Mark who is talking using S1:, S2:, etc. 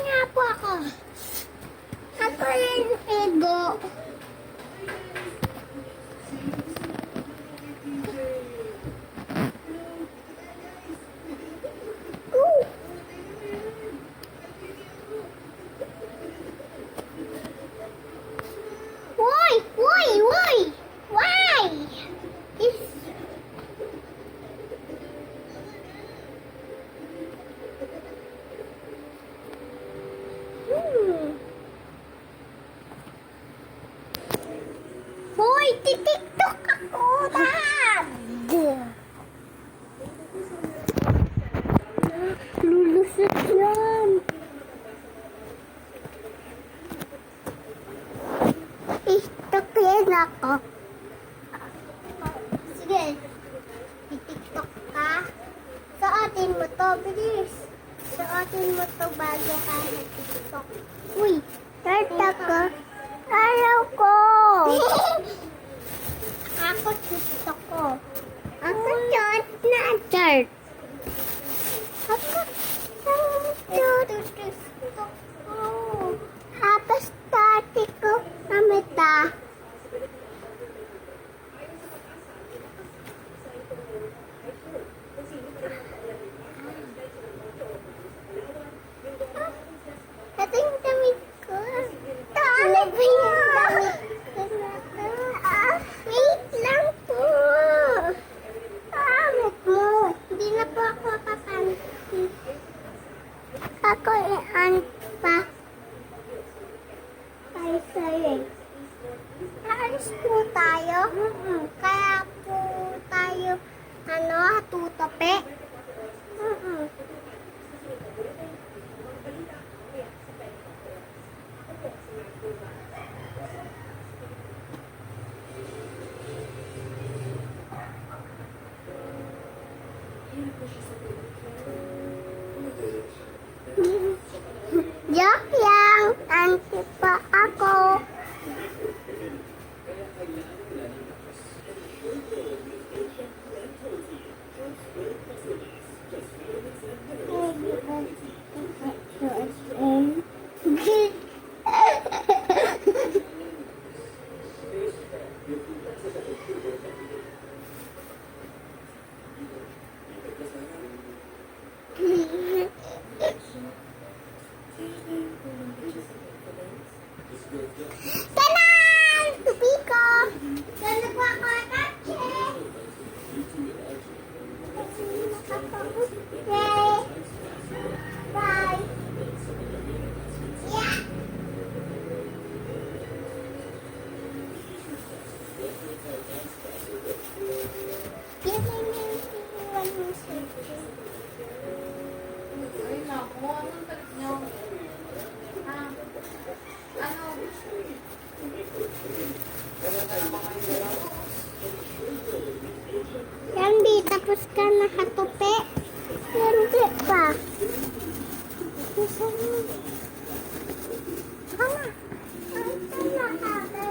S1: nga po ako. Ako yung ego. Why? Why? It's... Hoy, titiktok ako, dad! Lulusot yan. TikTok yan ako. Sige, titiktok ka. Suotin mo to, bilis. Suotin mo to bago ka nag-tiktok. Uy, start ako. Araw ko! Ako TikTok ko. Ako chat na chat. Ako TikTok ko. Tapos start ko sa meta. Ito yung damit ko. Ano ba yung damit ko na to? Wait lang po. Amit mo. Hindi na po ako kapanti. Ako i-an pa. Ay, sorry. Aalis po tayo. Kaya po tayo, tutope. Joke lang, anti pa ako. Tanan! Tupi ko! Dala po ako tatche! Okay. Bye! Yeah! Yan lang yung iwan mo sa
S2: Ay, naku. Anong talit niyo? Ah, ano?
S1: Hindi, tapos ka nakatupi. Hindi pa. Isa mo. Ano? Ito na agad.